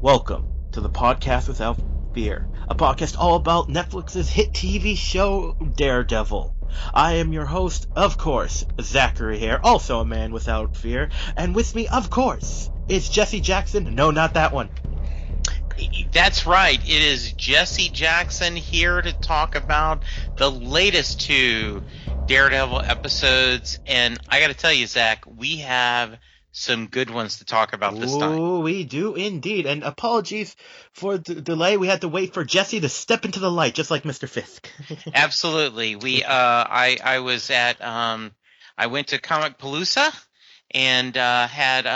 Welcome to the Podcast Without Fear, a podcast all about Netflix's hit TV show Daredevil. I am your host, of course, Zachary here, also a man without fear, and with me, of course, is Jesse Jackson. No, not that one. That's right. It is Jesse Jackson here to talk about the latest two Daredevil episodes, and I got to tell you, Zach, we have some good ones to talk about this time. Ooh, we do indeed. And apologies for the delay. We had to wait for Jesse to step into the light, just like Mr. Fisk. Absolutely. I was at I went to Comic Palooza and had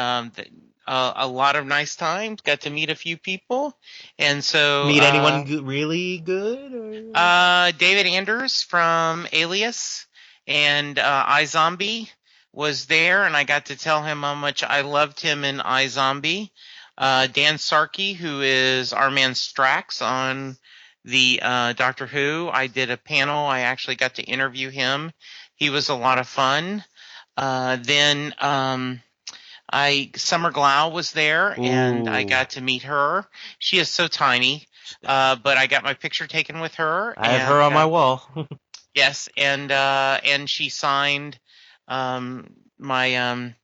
a lot of nice times. Got to meet a few people, and so Meet anyone really good? Or? David Anders from Alias and iZombie was there, and I got to tell him how much I loved him in iZombie. Dan Sarkey, who is our man Strax on the Doctor Who, I did a panel. I actually got to interview him. He was a lot of fun. Then Summer Glau was there, and I got to meet her. She is so tiny, but I got my picture taken with her. I have her on my wall. Yes, and she signed. My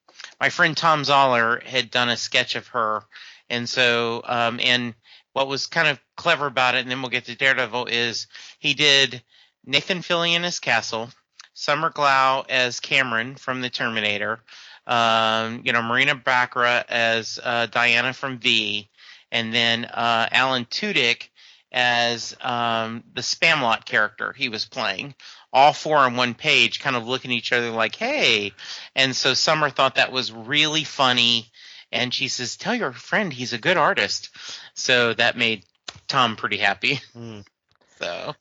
friend Tom Zoller had done a sketch of her, and so and what was kind of clever about it, and then we'll get to Daredevil, is he did Nathan Fillion as Castle, Summer Glau as Cameron from the Terminator, Marina Baccarat as Diana from V, and then Alan Tudyk as the Spamalot character he was playing. All four on one page, kind of looking at each other like, hey. And so Summer thought that was really funny, and she says, tell your friend he's a good artist. So that made Tom pretty happy.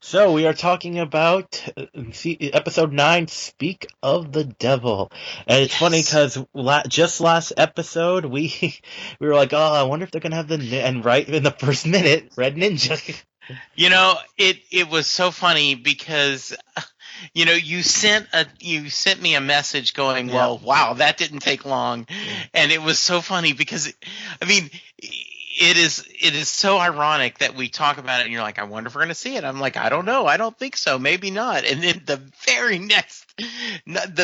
So we are talking about episode 9, Speak of the Devil. And it's funny because just last episode, we were like, oh, I wonder if they're going to have and right in the first minute, Red Ninja. It was so funny because you sent me a message going, well, wow, that didn't take long. And it was so funny because it is so ironic that we talk about it and you're like, I wonder if we're going to see it. I'm like, I don't know. I don't think so. Maybe not. And then the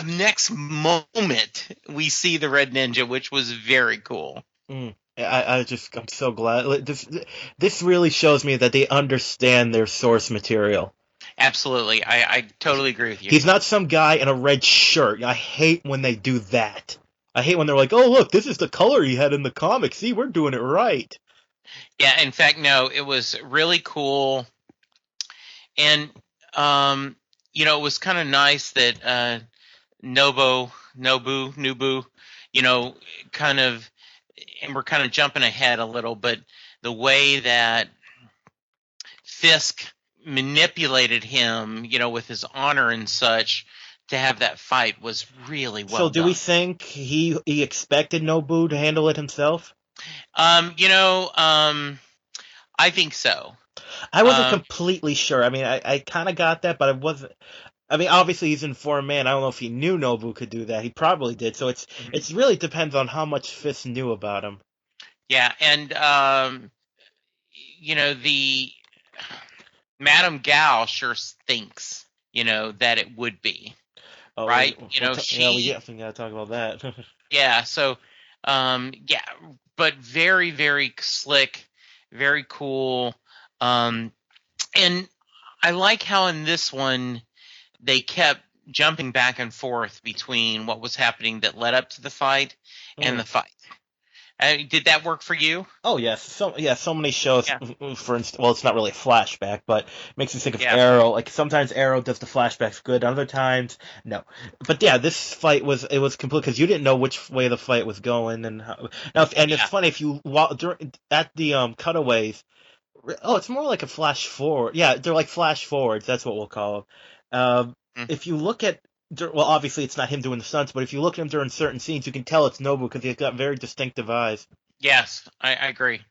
next moment we see the Red Ninja, which was very cool. I'm so glad. This really shows me that they understand their source material. Absolutely. I totally agree with you. He's not some guy in a red shirt. I hate when they do that. I hate when they're like, oh, look, this is the color he had in the comic. See, we're doing it right. Yeah, in fact, no, it was really cool. And, it was kind of nice that Nubu, kind of, and we're kind of jumping ahead a little, but the way that Fisk manipulated him, with his honor and such, to have that fight was really well done. So do we think he expected Nobu to handle it himself? I think so. I wasn't completely sure. I kind of got that, but I wasn't. Obviously he's in four man. I don't know if he knew Nobu could do that. He probably did. So it really depends on how much Fisk knew about him. Yeah, and the Madame Gal sure thinks, that it would be. Oh, right? We definitely got to talk about that. Yeah, so but very, very slick, very cool. And I like how in this one they kept jumping back and forth between what was happening that led up to the fight and the fight. Did that work for you? Oh, yes. So many shows, for instance, well, it's not really a flashback, but it makes me think of Arrow. Like, sometimes Arrow does the flashbacks good, other times, no. But yeah, this fight was complete, because you didn't know which way the fight was going, and it's funny, if you at the cutaways, it's more like a flash forward. Yeah, they're like flash forwards, that's what we'll call them. If you look at, well, obviously it's not him doing the stunts, but if you look at him during certain scenes, you can tell it's Nobu because he's got very distinctive eyes. Yes, I agree.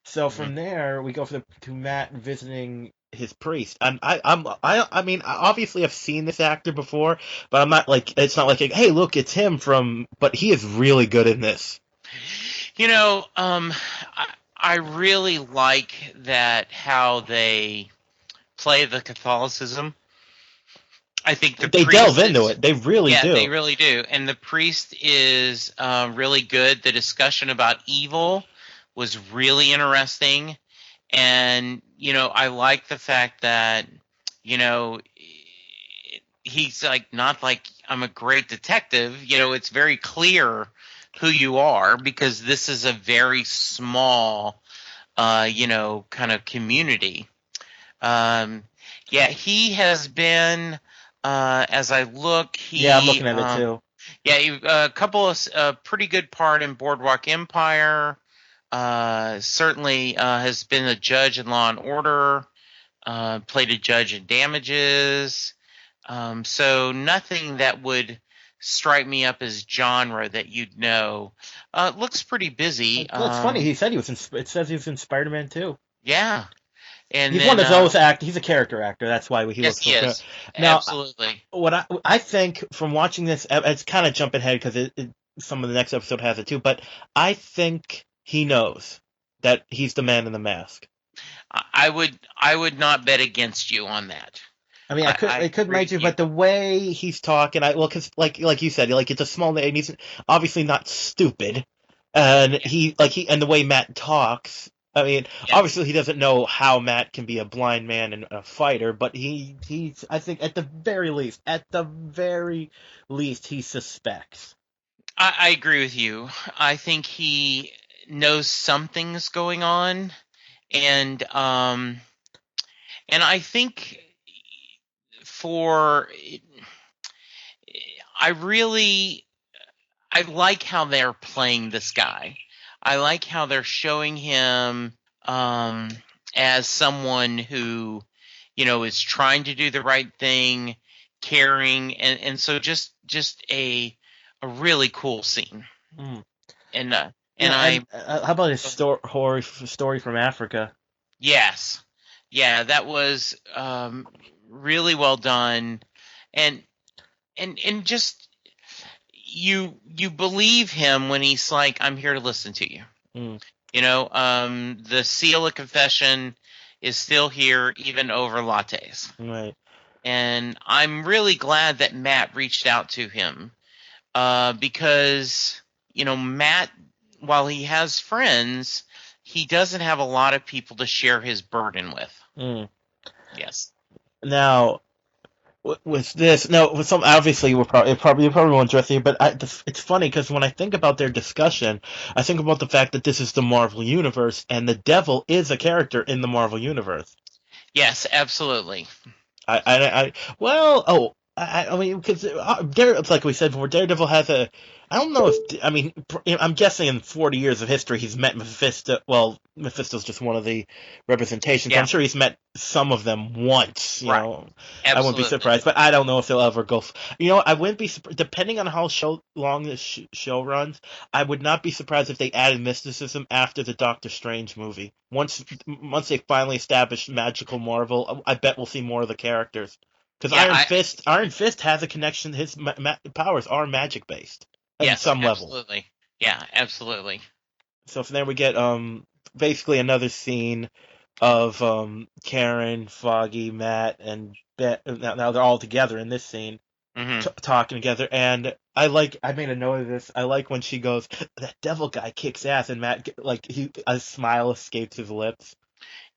So from there, we go to Matt visiting his priest. And obviously I've seen this actor before, but I'm not like, it's not like, hey, look, it's him but he is really good in this. I I really like that how they play the Catholicism. I think the They priest delve into it. They really yeah, do. they really do. And the priest is really good. The discussion about evil was really interesting. And, I like the fact that, you know, he's like, not like I'm a great detective. It's very clear who you are because this is a very small, kind of community. Um, yeah, he has been, as I look, Yeah, I'm looking at it too. a couple of pretty good part in Boardwalk Empire. Certainly has been a judge in Law and Order. Played a judge in Damages. So nothing that would strike me up as genre that you'd know. Looks pretty busy. Well, it's funny. He said he was in. It says he was in Spider-Man too. Yeah, and He's then one of those actors. He's a character actor. That's why he yes, looks he so good. is Now, absolutely. what I think from watching this, it's kind of jumping ahead because some of the next episode has it too. But I think he knows that he's the man in the mask. I would not bet against you on that. I mean, I it could agree make with you, you. but the way he's talking, because like you said, like it's a small name. He's obviously not stupid, and Yeah, and the way Matt talks. I mean, yeah. obviously he doesn't know how Matt can be a blind man and a fighter, but he's I think at the very least, he suspects. I agree with you. I think he knows something's going on, and I think for I really I like how they're playing this guy. I like how they're showing him um, as someone who, is trying to do the right thing, caring, and so just a really cool scene. Mm. And Yeah, I and how about his horror story from Africa? yes, yeah, that was really well done, and and just you believe him when he's like, I'm here to listen to you. Mm, The seal of confession is still here even over lattes. right. And I'm really glad that Matt reached out to him because, Matt, while he has friends, he doesn't have a lot of people to share his burden with. Mm. Yes. Now, with this, no, with some obviously you probably won't address it, but it's funny because when I think about their discussion, I think about the fact that this is the Marvel universe and the Devil is a character in the Marvel universe. Yes, absolutely. Well, I mean, because it's like we said before, Daredevil has a. I don't know if I mean I'm guessing in 40 years of history he's met Mephisto. Well, Mephisto's just one of the representations. Yeah, I'm sure he's met some of them once. right. I wouldn't be Absolutely. surprised, but I don't know if they'll ever go. I wouldn't be depending on how long this show runs. I would not be surprised if they added mysticism after the Doctor Strange movie. Once they finally establish magical Marvel, I bet we'll see more of the characters. Because Yeah, Iron Fist has a connection. His powers are magic based, in yes, some level. absolutely. Yeah, absolutely. So from there we get basically another scene of Karen, Foggy, Matt, and now they're all together in this scene, Hmm. talking together. And I made a note of this. I like when she goes, "That devil guy kicks ass," and Matt a smile escapes his lips.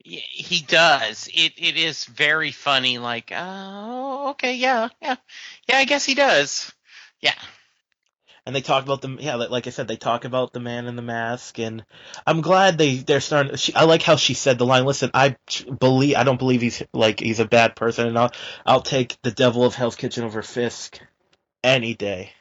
He does. It is very funny. Like, oh, okay, yeah, yeah, yeah. I guess he does. Yeah, And they talk about yeah, like I said, they talk about the man in the mask, and I'm glad they're starting. I like how she said the line. Listen, I don't believe he's a bad person, and I'll take the devil of Hell's Kitchen over Fisk any day.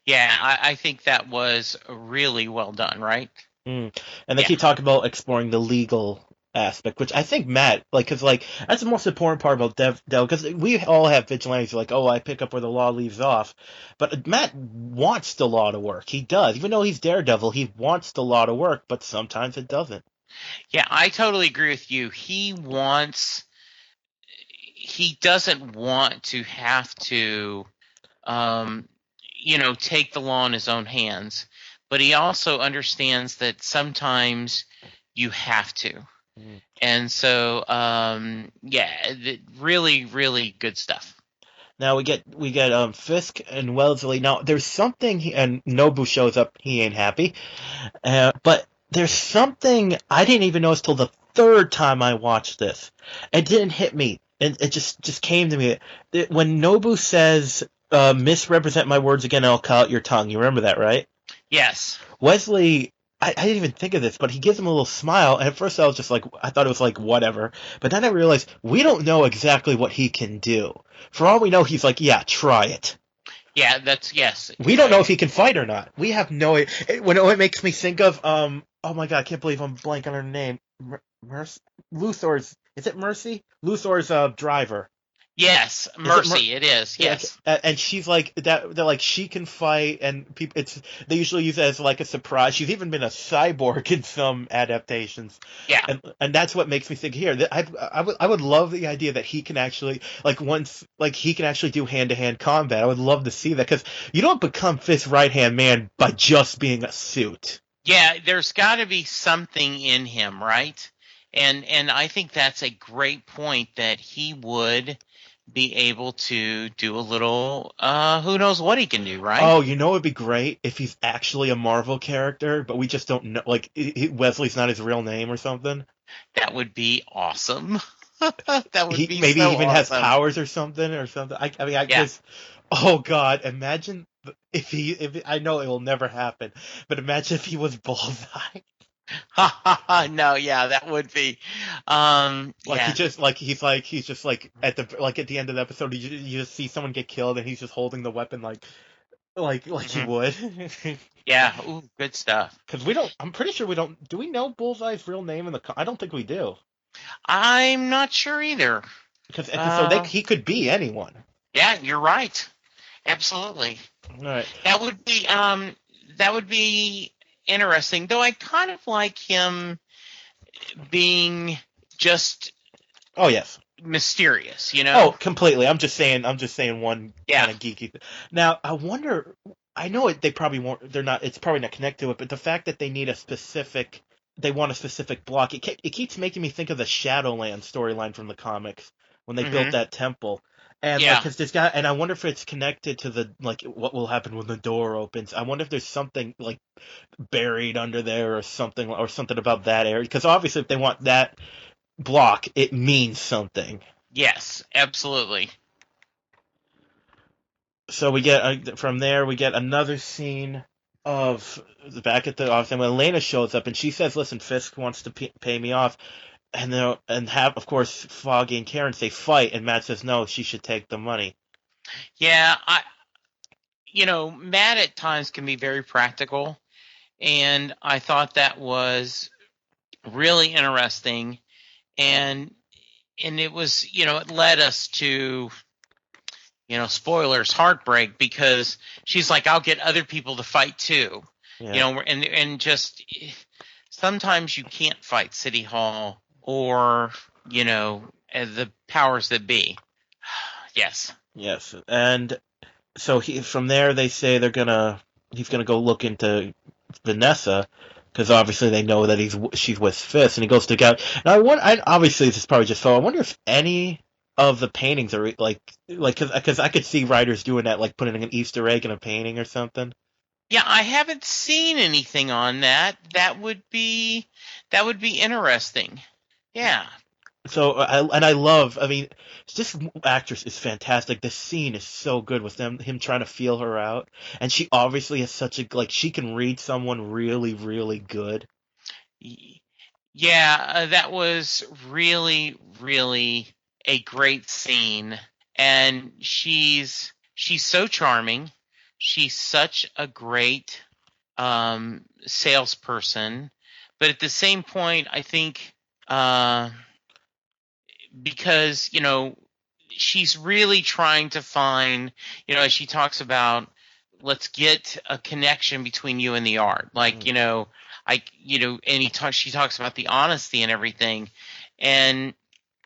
yeah. I think that was really well done. Right? Mm. And they Yeah, keep talking about exploring the legal aspect, which I think Matt, because that's the most important part about Devil, because we all have vigilantes like, oh, I pick up where the law leaves off, but Matt wants the law to work. He does, even though he's Daredevil, he wants the law to work, but sometimes it doesn't. yeah. I totally agree with you. He doesn't want to have to, um, take the law in his own hands, but he also understands that sometimes you have to. Mm. And so, really, really good stuff. Now we get Fisk and Wellesley. Now there's something, and Nobu shows up. He ain't happy, but there's something I didn't even notice till the third time I watched this. It didn't hit me. It just came to me when Nobu says, "Misrepresent my words again, and I'll cut out your tongue." You remember that, right? Yes. Wesley, I didn't even think of this, but he gives him a little smile, and at first I was just like, I thought it was like, whatever. But then I realized, we don't know exactly what he can do. For all we know, he's like, yeah, try it. Yeah, yes. We don't know if he can fight or not. We have no idea. When it makes me think of, oh my god, I can't believe I'm blanking on her name. Luthor's, is it Mercy? Luthor's, driver. Yes, Mercy. It is. Yes, and she's like that. They're like she can fight, and people. They usually use it as like a surprise. She's even been a cyborg in some adaptations. Yeah, and that's what makes me think here that I would love the idea that he can actually he can actually do hand to hand combat. I would love to see that because you don't become Fisk's right hand man by just being a suit. Yeah, there's got to be something in him, right? And I think that's a great point that he would be able to do a little who knows what he can do, right? Oh, you know it would be great if he's actually a Marvel character, but we just don't know, like Wesley's not his real name or something. That would be awesome. That would be maybe so even awesome. Has powers or something. I just, oh god, imagine if I know it will never happen, but imagine if he was Bullseye. No, yeah, that would be. He's just at the end of the episode, you just see someone get killed, and he's just holding the weapon like he would. Yeah, ooh, good stuff. Because I'm pretty sure we don't. Do we know Bullseye's real name in the? I don't think we do. I'm not sure either. Because he could be anyone. Yeah, you're right. Absolutely. All right. That would be interesting, though I kind of like him being just mysterious, you know? Oh, completely. I'm just saying one kind of geeky. Now, I wonder, I know they probably won't, it's probably not connected to it, but the fact that they want a specific block, it keeps making me think of the Shadowland storyline from the comics when they built that temple. And because this guy, and I wonder if it's connected to the what will happen when the door opens. I wonder if there's something like buried under there or something about that area. Because obviously, if they want that block, it means something. Yes, absolutely. So we get from there. We get another scene of back at the office, and when Elena shows up, and she says, "Listen, Fisk wants to pay me off." And have, of course, Foggy and Karen say fight, and Matt says no, she should take the money. Yeah, Matt at times can be very practical, and I thought that was really interesting, and it was, it led us to, spoilers, heartbreak, because she's like, I'll get other people to fight too, and just sometimes you can't fight City Hall or, the powers that be. Yes. Yes. And so from there they say he's gonna go look into Vanessa, because obviously they know that she's with Fisk, and he goes to go. Now obviously this is probably just so. I wonder if any of the paintings are because I could see writers doing that, like putting an Easter egg in a painting or something. Yeah, I haven't seen anything on that. That would be interesting. Yeah. So I love. I mean, this actress is fantastic. This scene is so good with him trying to feel her out, and she obviously has such a she can read someone really, really good. Yeah, that was really, really a great scene, and she's so charming. She's such a great salesperson, but at the same point, I think. Because, she's really trying to find, as she talks about, let's get a connection between you and the art. Like, and she talks about the honesty and everything. And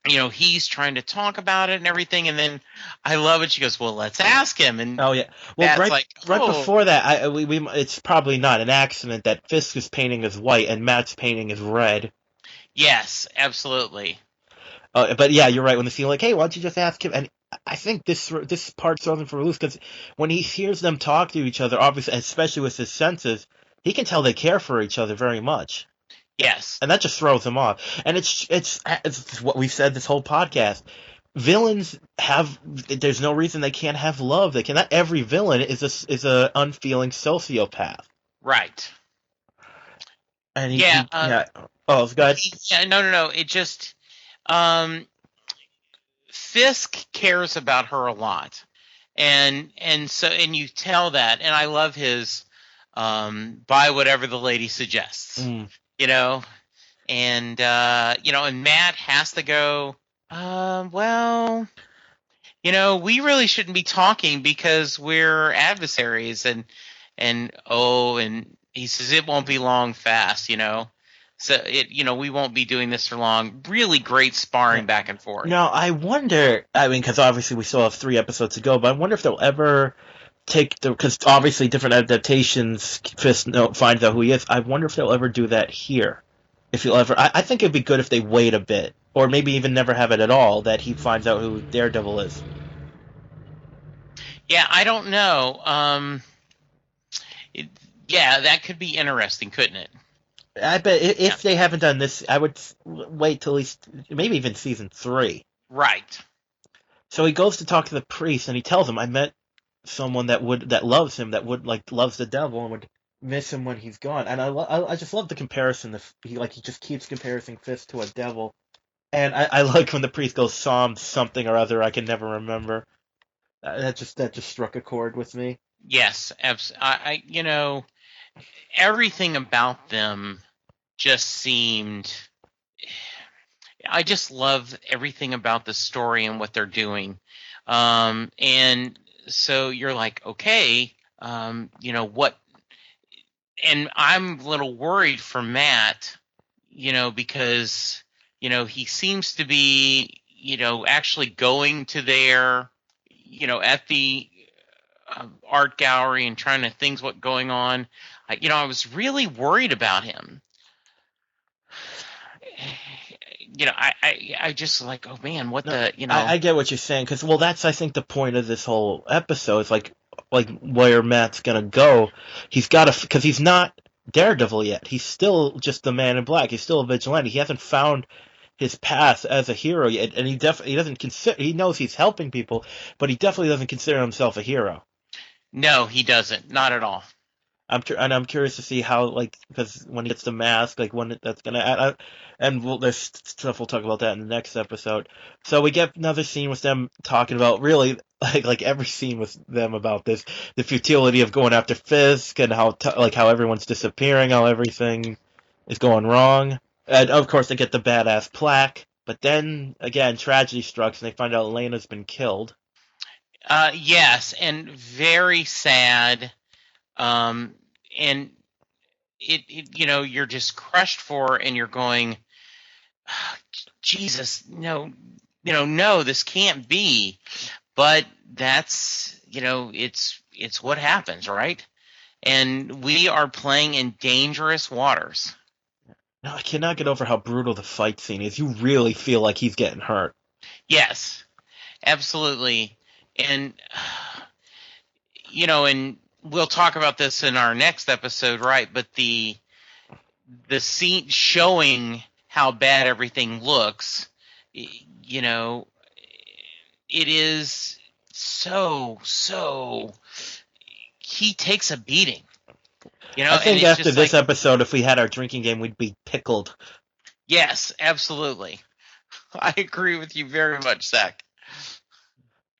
he's trying to talk about it and everything, and then I love it. She goes, "Well, let's ask him." And oh yeah, well that's right before that, it's probably not an accident that Fisk is painting as white and Matt's painting as red. Yes, absolutely. But yeah, you're right. When the scene like, hey, why don't you just ask him? And I think this part throws him for a loose because when he hears them talk to each other, obviously, especially with his senses, he can tell they care for each other very much. Yes, and that just throws him off. And it's what we've said this whole podcast. Villains have there's no reason they can't have love. They can. Not every villain is a unfeeling sociopath. right. And Yeah. yeah. Oh, it's good. Yeah. No. It just Fisk cares about her a lot, and you tell that. And I love his buy whatever the lady suggests. You know, and and Matt has to go. Well, we really shouldn't be talking because we're adversaries, and he says it won't be long fast, So we won't be doing this for long. Really great sparring back and forth. Now I wonder. I mean, because obviously we still have 3 episodes to go, but I wonder if they'll ever because obviously different adaptations, Fisk finds out who he is. I wonder if they'll ever do that here. If you'll ever, I think it'd be good if they wait a bit, or maybe even never have it at all. That he finds out who Daredevil is. Yeah, I don't know. Yeah, that could be interesting, couldn't it? I bet if they haven't done this, I would wait till at least maybe even season 3. Right. So he goes to talk to the priest, and he tells him, "I met someone that loves him, that would loves the devil, and would miss him when he's gone." And I just love the comparison. He just keeps comparing Fisk to a devil, and I like when the priest goes Psalm something or other I can never remember. That just struck a chord with me. Yes, everything about them just seemed. I just love everything about the story and what they're doing, and so you're like, okay, what? And I'm a little worried for Matt, because he seems to be, actually going to there, at the art gallery and trying to things what's going on. I was really worried about him. I just like, oh man, what the. I get what you're saying because that's I think the point of this whole episode is like where Matt's gonna go. He's got to because he's not Daredevil yet. He's still just the Man in Black. He's still a vigilante. He hasn't found his path as a hero yet, and he doesn't consider. He knows he's helping people, but he definitely doesn't consider himself a hero. No, he doesn't. Not at all. I'm curious to see how because when he gets the mask, when that's gonna and there's stuff we'll talk about that in the next episode. So we get another scene with them talking about really like every scene with them about this, the futility of going after Fisk and how how everyone's disappearing, how everything is going wrong, and of course they get the badass plaque. But then again, tragedy strikes and they find out Elena's been killed. Yes, and very sad. And it you're just crushed for, and you're going, oh, Jesus, no, no, this can't be. But that's, it's what happens, right? And we are playing in dangerous waters. No, I cannot get over how brutal the fight scene is. You really feel like he's getting hurt. Yes, absolutely. And, and we'll talk about this in our next episode, right? But the scene showing how bad everything looks, it is so. He takes a beating. I think after this episode, if we had our drinking game, we'd be pickled. Yes, absolutely. I agree with you very much, Zach.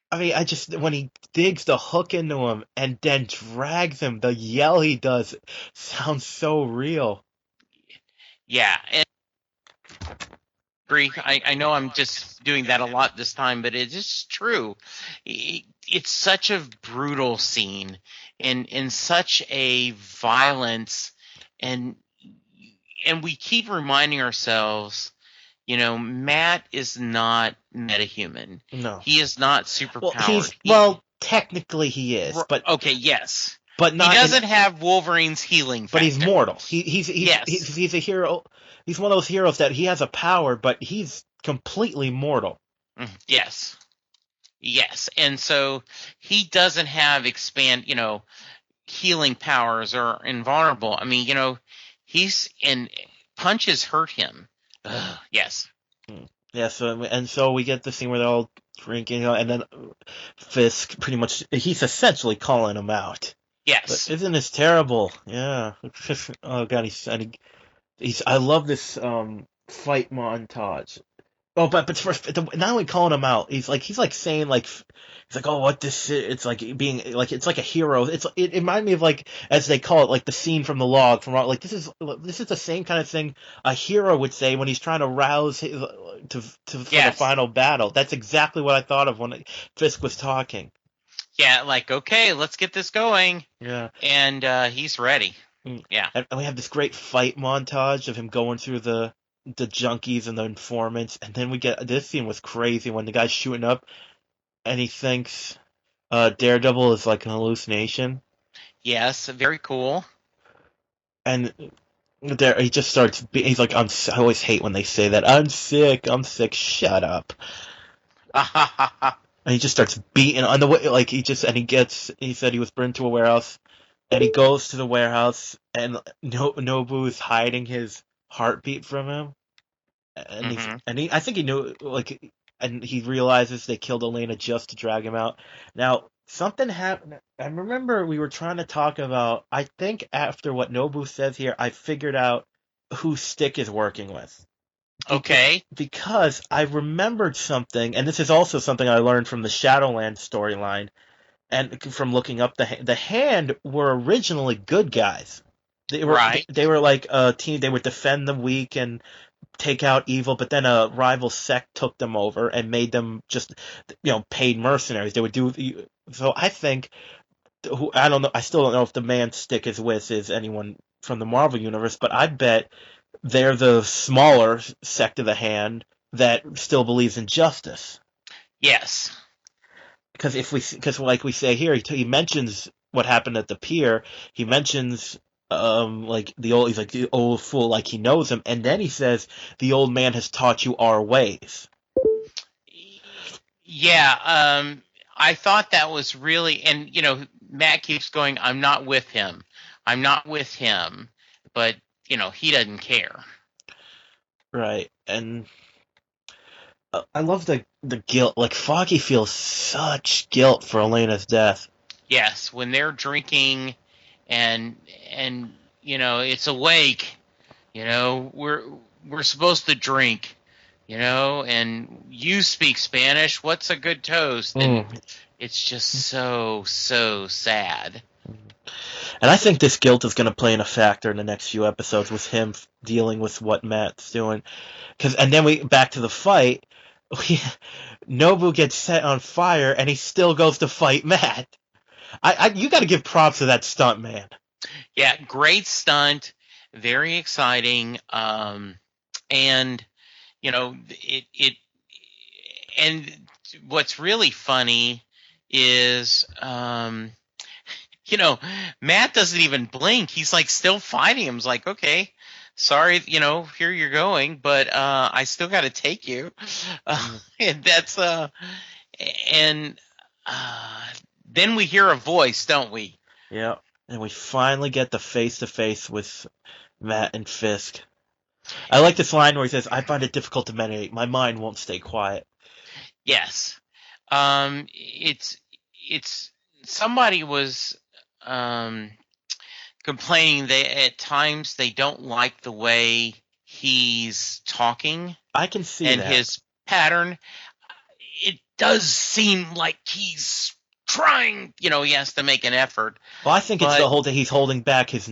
I mean, when he digs the hook into him and then drags him, the yell he does sounds so real. Yeah, and agree. I know I'm just doing that a lot this time, but it is true. It's such a brutal scene and such a violence, and we keep reminding ourselves, Matt is not metahuman. No. He is not superpowered. Technically he is, but okay, yes. But not. He doesn't have Wolverine's healing factor. But he's mortal. He's a hero. He's one of those heroes that he has a power, but he's completely mortal. Yes. Yes. And so he doesn't have healing powers or invulnerable. I mean, he's and punches hurt him. Yes. Yeah, so we get the scene where they're all drinking, and then Fisk pretty much, he's essentially calling him out. Yes. But isn't this terrible? Yeah. Oh god, I love this fight montage. Oh, but first, not only calling him out, he's like saying he's like, oh, what this is, it's like being like, it's like a hero. It reminded me of, like, as they call it, like the scene from the log from, like, this is the same kind of thing a hero would say when he's trying to rouse for the final battle. That's exactly what I thought of when Fisk was talking. Yeah, like, okay, let's get this going. Yeah. And he's ready. Yeah. And we have this great fight montage of him going through the junkies and the informants, and then we get, this scene was crazy when the guy's shooting up and he thinks Daredevil is like an hallucination. Yes, very cool. And there he just starts he's like, I always hate when they say that. I'm sick, shut up. And he just starts beating on the way, like, he said he was brought into a warehouse, and he goes to the warehouse, and Nobu is hiding his heartbeat from him, and I think he knew, like, and he realizes they killed Elena just to drag him out. Now, something happened. I remember we were trying to talk about, I think after what Nobu says here, I figured out who Stick is working with. Okay. Because I remembered something, and this is also something I learned from the Shadowland storyline, and from looking up the Hand were originally good guys. They were like a team. They would defend the weak and take out evil, but then a rival sect took them over and made them just, paid mercenaries. They would do. So I think, I don't know. I still don't know if the man Stick is with is anyone from the Marvel universe, but I bet they're the smaller sect of the Hand that still believes in justice. Yes. Because like we say here, he mentions what happened at the pier. He mentions he's like the old fool, like he knows him, and then he says the old man has taught you our ways. Yeah, I thought that was really, and Matt keeps going, I'm not with him, but he doesn't care. Right, and I love the guilt. Like, Foggy feels such guilt for Elena's death. Yes, when they're drinking, and it's awake. We're supposed to drink. And you speak Spanish. What's a good toast? And it's just so sad. And I think this guilt is going to play in a factor in the next few episodes with him dealing with what Matt's doing. And then back to the fight. Nobu gets set on fire, and he still goes to fight Matt. You got to give props to that stunt, man. Yeah, great stunt, very exciting, and and what's really funny is Matt doesn't even blink. He's like still fighting him. He's like, okay, sorry, here you're going, but I still got to take you. And that's then we hear a voice, don't we? Yeah, and we finally get the face-to-face with Matt and Fisk. I like this line where he says, I find it difficult to meditate. My mind won't stay quiet. Yes. It's somebody was complaining that at times they don't like the way he's talking. I can see and that. His pattern. It does seem like he's trying, he has to make an effort. Well, I think it's the whole thing. He's holding back his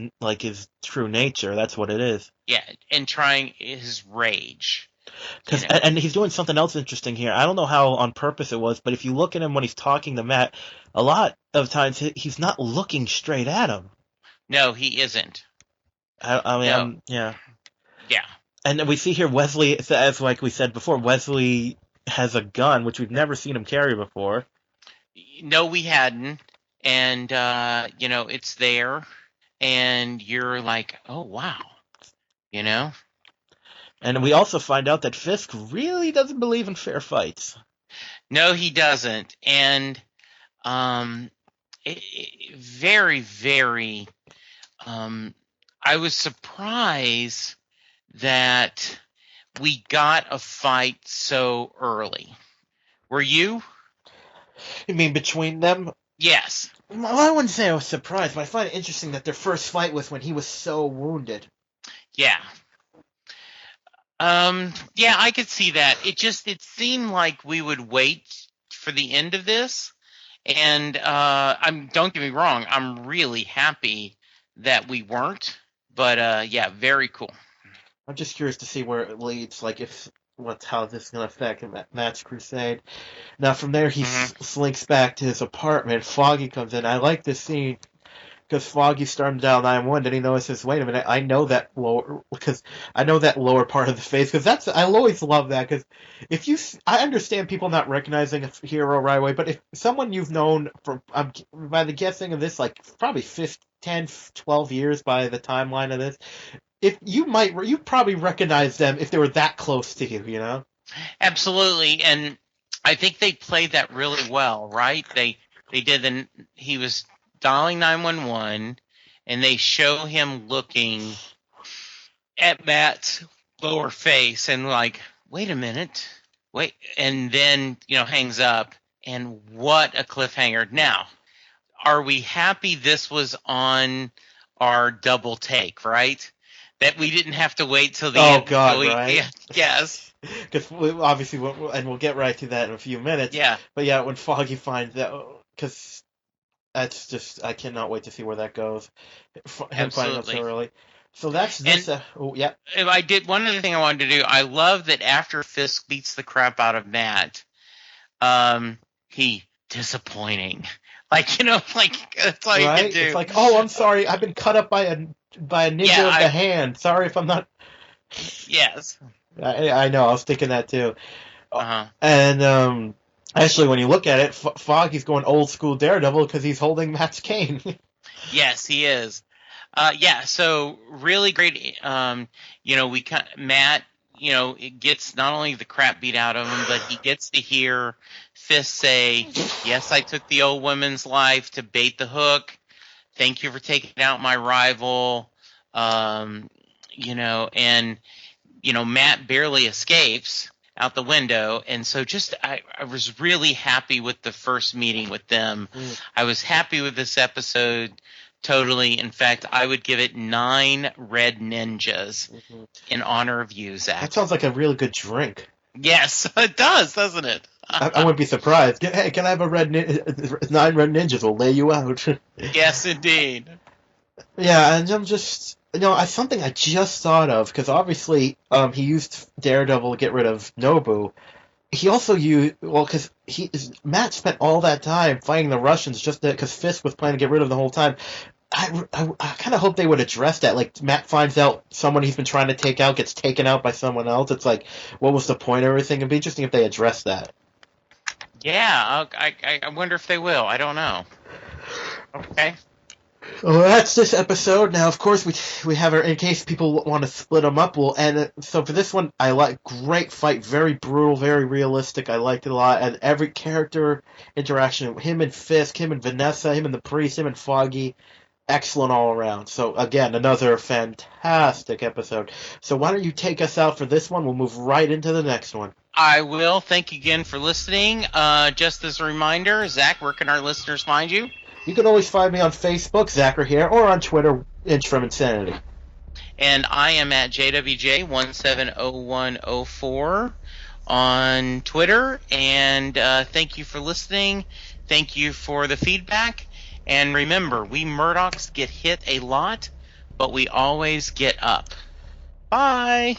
true nature. That's what it is. Yeah, and trying his rage. And he's doing something else interesting here. I don't know how on purpose it was, but if you look at him when he's talking to Matt, a lot of times he's not looking straight at him. No, he isn't. I mean, no. Yeah. And we see here Wesley, as like we said before, Wesley has a gun, which we've never seen him carry before. No, we hadn't. And, it's there. And you're like, oh, wow. And we also find out that Fisk really doesn't believe in fair fights. No, he doesn't. And very, very, I was surprised that we got a fight so early. Were you? You mean between them? Yes. Well, I wouldn't say I was surprised, but I find it interesting that their first fight was when he was so wounded. Yeah. Yeah, I could see that. It seemed like we would wait for the end of this. And don't get me wrong, I'm really happy that we weren't. But yeah, very cool. I'm just curious to see where it leads, like how this is going to affect Matt's crusade. Now from there he slinks back to his apartment. Foggy comes in. I like this scene because Foggy's starting to dial 911. Then he notices, wait a minute, I know that lower part of the face, because I always love that, because I understand people not recognizing a hero right away, but if someone you've known for, by the guessing of this, like probably 10, 12 years by the timeline of this, if you probably recognize them if they were that close to you, Absolutely, and I think they played that really well, right? They did. He was dialing 911, and they show him looking at Matt's lower face, and like, wait a minute, and then hangs up. And what a cliffhanger! Now, are we happy this was on our double take, right? That we didn't have to wait till the end. Oh God, right? Yeah, yes. Because obviously, and we'll get right to that in a few minutes. Yeah. But yeah, when Foggy finds that, because that's just, I cannot wait to see where that goes. Him finding out so early. So that's this. Yeah. I did one other thing I wanted to do. I love that after Fisk beats the crap out of Matt, he disappointing. Like that's all you can do. It's like, oh, I'm sorry, I've been cut up by a ninja of the hand. Sorry if I'm not. Yes. I know. I was thinking that too. Uh-huh. And actually, when you look at it, Foggy's going old school Daredevil because he's holding Matt's cane. Yes, he is. Yeah. So really great. Matt. It gets not only the crap beat out of him, but he gets to hear Fisk say, "Yes, I took the old woman's life to bait the hook. Thank you for taking out my rival." Matt barely escapes out the window, and so I was really happy with the first meeting with them. I was happy with this episode totally. In fact, I would give it 9 red ninjas in honor of you, Zach. That sounds like a really good drink. Yes, it does, doesn't it? I wouldn't be surprised. Hey, can I have 9 red ninjas? We'll lay you out. Yes, indeed. Yeah, and I'm just... something I just thought of, because obviously he used Daredevil to get rid of Nobu. He also used... Well, because Matt spent all that time fighting the Russians just because Fisk was planning to get rid of the whole time. I kind of hope they would address that. Like, Matt finds out someone he's been trying to take out gets taken out by someone else. It's like, what was the point of everything? It'd be interesting if they address that. Yeah, I wonder if they will. I don't know. Okay. Well, that's this episode. Now, of course, we have in case people want to split them up, we'll end it. So for this one, I like great fight, very brutal, very realistic. I liked it a lot, and every character interaction, him and Fisk, him and Vanessa, him and the priest, him and Foggy, excellent all around. So again, another fantastic episode. So why don't you take us out for this one? We'll move right into the next one. I will. Thank you again for listening. Just as a reminder, Zach, where can our listeners find you? You can always find me on Facebook, Zachary here, or on Twitter, Inch from Insanity. And I am at JWJ170104 on Twitter. And thank you for listening. Thank you for the feedback. And remember, we Murdochs get hit a lot, but we always get up. Bye!